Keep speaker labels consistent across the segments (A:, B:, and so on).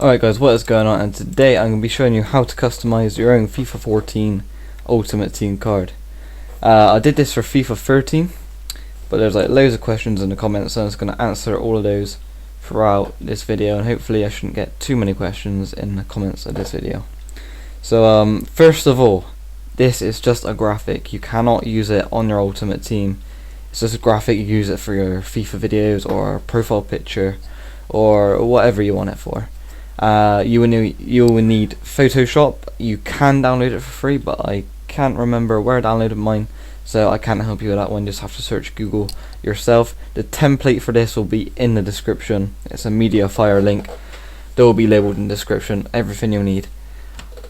A: Alright guys, what is going on? And today I'm going to be showing you how to customize your own FIFA 14 Ultimate Team card. I did this for FIFA 13, but there's like loads of questions in the comments, so I'm just going to answer all of those throughout this video, and hopefully I shouldn't get too many questions in the comments of this video. So first of all, this is just a graphic. You cannot use it on your Ultimate Team. It's just a graphic. You use it for your FIFA videos or profile picture or whatever you want it for. You will need Photoshop. You can download it for free, but I can't remember where I downloaded mine, so I can't help you with that one. Just have to search Google yourself. The template for this will be in the description. It's a Mediafire link that will be labeled in the description. Everything you'll need.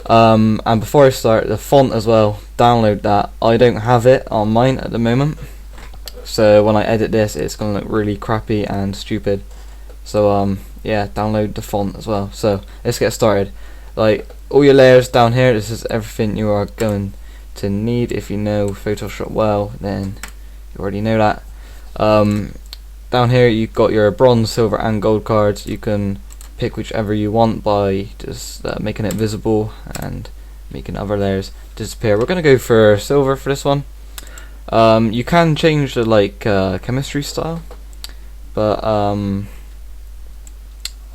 A: And before I start, the font as well, download that. I don't have it on mine at the moment, so when I edit this it's gonna look really crappy and stupid. So yeah, download the font as well. So let's get started. Like, all your layers down here, this is everything you are going to need. If you know Photoshop well, then you already know that. Down here you've got your bronze, silver and gold cards. You can pick whichever you want by just making it visible and making other layers disappear. We're going to go for silver for this one. You can change the chemistry style, but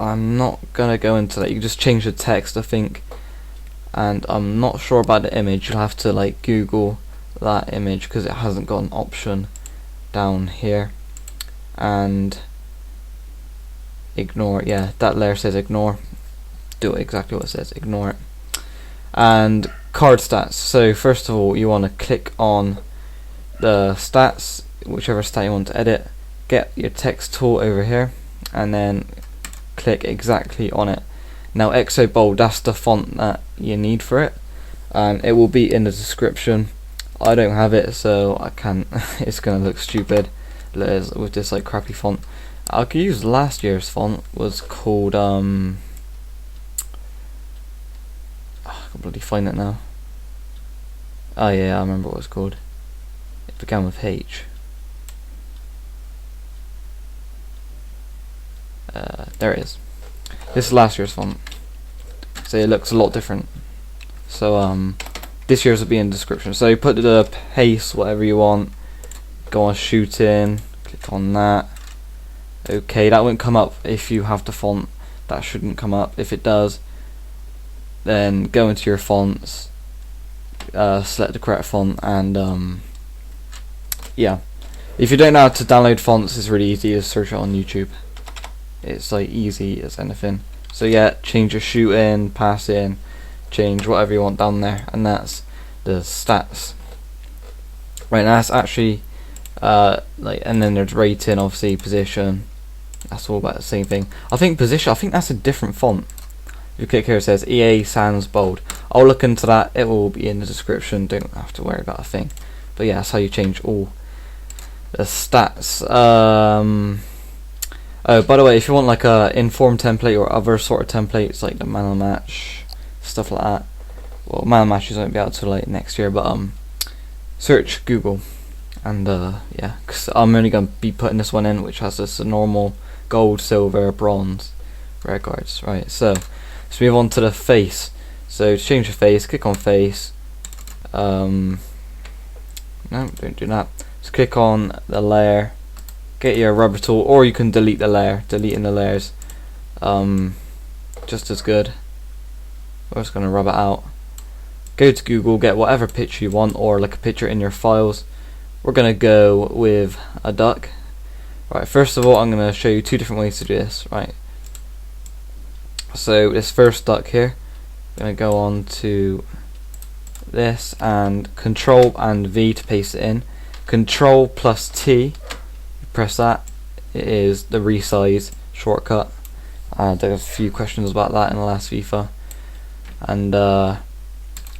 A: I'm not gonna go into that. You can just change the text, I think, and I'm not sure about the image. You'll have to Google that image because it hasn't got an option down here. And ignore, yeah, that layer says ignore. Do it exactly what it says, ignore it. And card stats. So first of all, you want to click on the stats, whichever stat you want to edit. Get your text tool over here, and then click exactly on it. Now Exo Bold, that's the font that you need for it, and it will be in the description. I don't have it, so I can't. It's gonna look stupid with this crappy font. I could use last year's font. Was called I can bloody find it now. Oh yeah, I remember what it was called. It began with H. There it is. This is last year's font, so it looks a lot different. So this year's will be in the description. So you put the pace, whatever you want. Go on shooting, click on that. Okay, that won't come up if you have the font. That shouldn't come up. If it does, then go into your fonts, select the correct font, and yeah. If you don't know how to download fonts, it's really easy. Just search it on YouTube. It's easy as anything. So yeah, change your shooting, passing, change whatever you want down there, and that's the stats. Right, now that's actually and then there's rating, obviously position. That's all about the same thing. I think position, I think that's a different font. You click here, it says EA Sans Bold. I'll look into that. It will be in the description. Don't have to worry about a thing. But yeah, that's how you change all the stats. Oh, by the way, if you want a inform template or other sort of templates like the man of the match, stuff like that. Well, man of the matches won't be out till next year, but search Google, and yeah, because I'm only gonna be putting this one in, which has this normal gold, silver, bronze, rare cards. Right, so let's move on to the face. So to change the face, click on face. No, don't do that. Just click on the layer. Get your rubber tool, or you can delete the layer. Deleting the layers, just as good. We're just gonna rub it out. Go to Google, get whatever picture you want, or a picture in your files. We're gonna go with a duck. Right, first of all, I'm gonna show you two different ways to do this. Right. So this first duck here, I'm gonna go on to this and Control and V to paste it in. Control plus T. Press that. It is the resize shortcut. There was a few questions about that in the last FIFA. And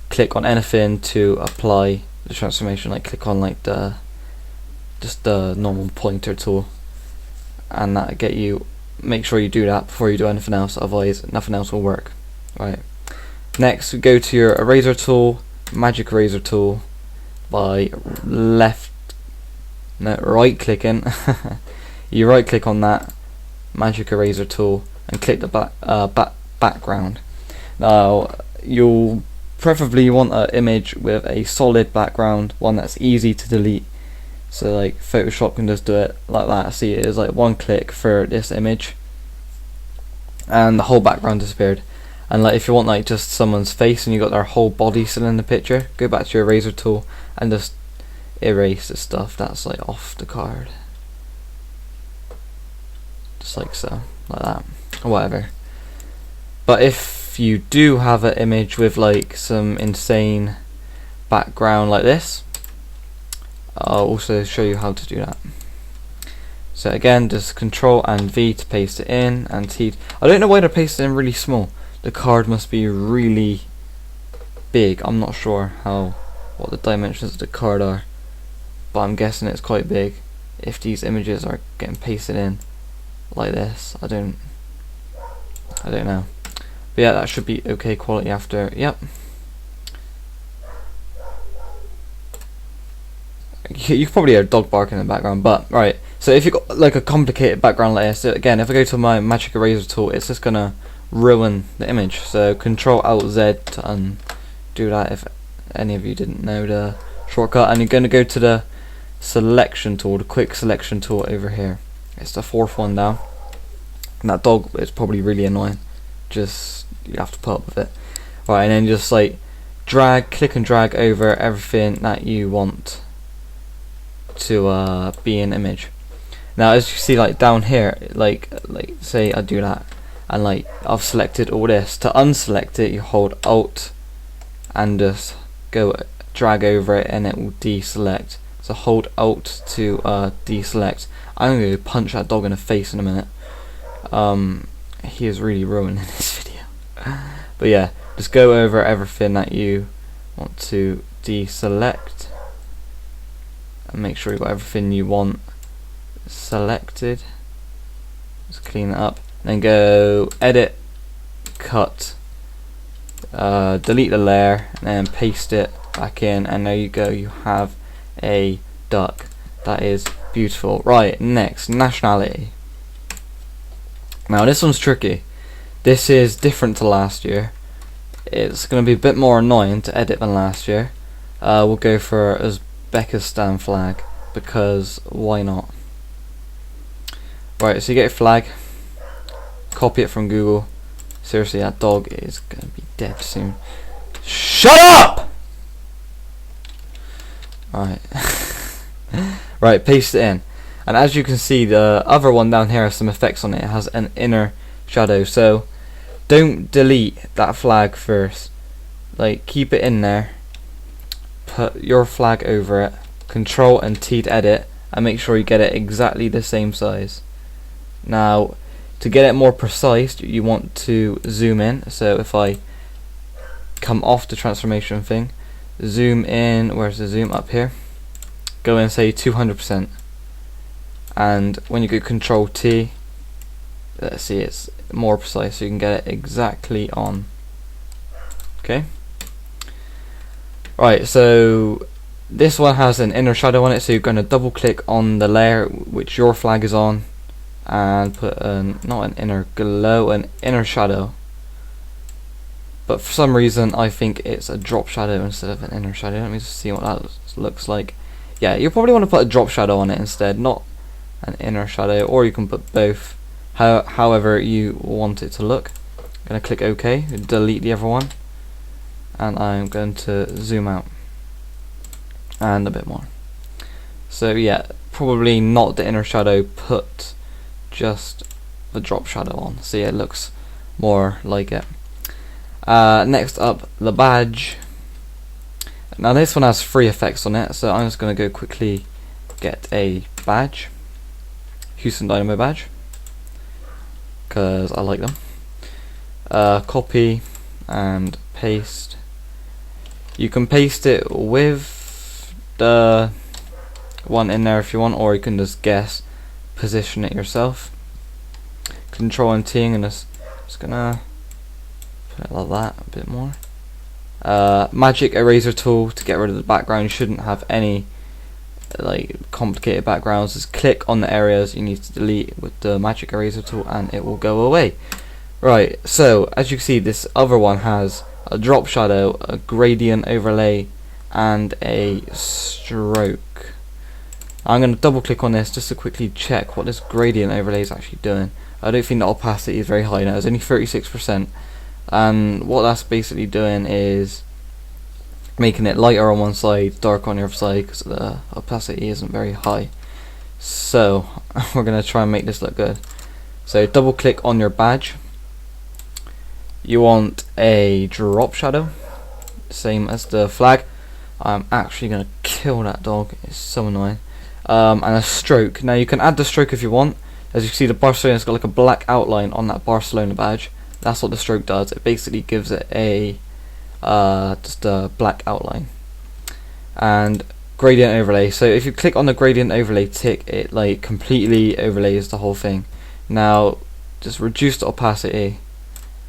A: click on anything to apply the transformation. Click on just the normal pointer tool, and that get you. Make sure you do that before you do anything else. Otherwise, nothing else will work. Right. Next, we go to your eraser tool, magic eraser tool, by right clicking. You right click on that magic eraser tool and click the background. Now you'll preferably want an image with a solid background, one that's easy to delete. So like Photoshop can just do it like that. See, it is like one click for this image and the whole background disappeared. And like if you want like just someone's face and you got their whole body still in the picture, go back to your eraser tool and just erase the stuff that's like off the card, just like so, like that, or whatever. But if you do have an image with like some insane background like this, I'll also show you how to do that. So again, just Control and V to paste it in, and T. I don't know why they're pasted in really small. The card must be really big. I'm not sure what the dimensions of the card are, but I'm guessing it's quite big if these images are getting pasted in like this. I don't know. But yeah, that should be okay quality after. Yep. You can probably hear a dog barking in the background, but right. So if you've got like a complicated background like this, again, if I go to my magic eraser tool, it's just gonna ruin the image. So Control Alt Z to undo that, if any of you didn't know the shortcut. And you're gonna go to the selection tool, the quick selection tool over here. It's the fourth one down. And that dog is probably really annoying. Just you have to put up with it. Right, and then just like click and drag over everything that you want to be an image. Now as you see, like down here, like say I do that and like I've selected all this. To unselect it, you hold Alt and just go drag over it and it will deselect. So hold Alt to deselect. I'm going to punch that dog in the face in a minute. He is really ruining this video. But yeah, just go over everything that you want to deselect and make sure you've got everything you want selected. Just clean it up, then go edit, cut, delete the layer, and then paste it back in, and there you go, you have a duck. That is beautiful. Right, next, nationality. Now this one's tricky. This is different to last year. It's going to be a bit more annoying to edit than last year. We'll go for Uzbekistan flag, because why not? Right, so you get your flag, copy it from Google. Seriously, that dog is going to be dead soon. Shut up! Right. Right, paste it in. And as you can see, the other one down here has some effects on it. It has an inner shadow, so don't delete that flag first. Like, keep it in there, put your flag over it, Control and T to edit, and make sure you get it exactly the same size. Now, to get it more precise, you want to zoom in. So if I come off the transformation thing, zoom in, where's the zoom? Up here. Go and say 200%. And when you go Control T, let's see, it's more precise, so you can get it exactly on. Okay. Right, so this one has an inner shadow on it, so you're going to double click on the layer which your flag is on and put not an inner glow, an inner shadow. But for some reason I think it's a drop shadow instead of an inner shadow. Let me just see what that looks like. Yeah, you probably want to put a drop shadow on it instead, not an inner shadow, or you can put both, however you want it to look. I'm going to click OK, delete the other one, and I'm going to zoom out and a bit more. So yeah, probably not the inner shadow, put just the drop shadow on, so yeah, it looks more like it. Next up, the badge. Now this one has 3 effects on it, so I'm just going to go quickly get a badge, Houston Dynamo badge, because I like them. Copy and paste. You can paste it with the one in there if you want, or you can just guess, position it yourself. Control and T, and just gonna put it like that, a bit more. Magic eraser tool to get rid of the background. You shouldn't have any like complicated backgrounds. Just click on the areas you need to delete with the magic eraser tool and it will go away. Right, so as you can see, this other one has a drop shadow, a gradient overlay, and a stroke. I'm going to double click on this just to quickly check what this gradient overlay is actually doing. I don't think the opacity is very high now, it's only 36%, and what that's basically doing is making it lighter on one side, dark on the other side, because the opacity isn't very high. So we're going to try and make this look good. So double click on your badge. You want a drop shadow, same as the flag. I'm actually going to kill that dog, it's so annoying. And a stroke. Now you can add the stroke if you want. As you can see, the Barcelona's got like a black outline on that Barcelona badge. That's what the stroke does. It basically gives it a just a black outline. And gradient overlay. So if you click on the gradient overlay tick, it like completely overlays the whole thing. Now just reduce the opacity,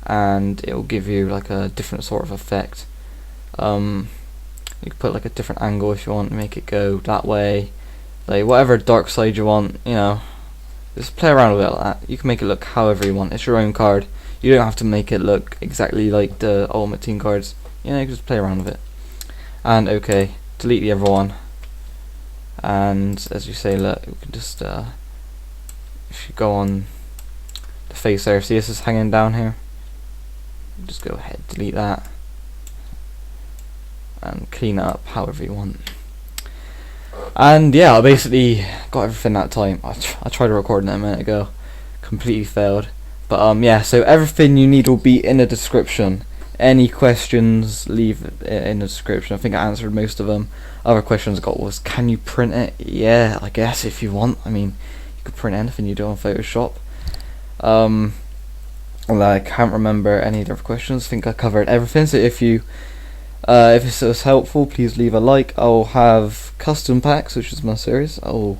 A: and it will give you like a different sort of effect. You can put like a different angle if you want to make it go that way, like whatever dark side you want, you know, just play around with it like that. You can make it look however you want, it's your own card, you don't have to make it look exactly like the Ultimate Team cards, you know, you can just play around with it. And okay, delete the other one, and as you say, look, we can just if you go on the face there, see this is hanging down here, just go ahead, delete that, and clean it up however you want. And yeah, I basically got everything that time. I tried recording it a minute ago, completely failed. But yeah, so everything you need will be in the description. Any questions, leave it in the description. I think I answered most of them. Other questions I got was, can you print it? Yeah, I guess if you want. I mean, you could print anything you do on Photoshop. Well, I can't remember any other questions. I think I covered everything. So if this was helpful, please leave a like. I'll have custom packs, which is my series. I'll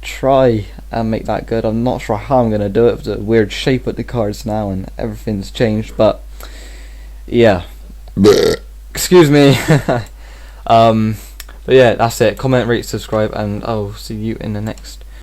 A: try and make that good. I'm not sure how I'm going to do it with the weird shape of the cards now and everything's changed, but yeah. Excuse me. But yeah, that's it. Comment, rate, subscribe, and I'll see you in the next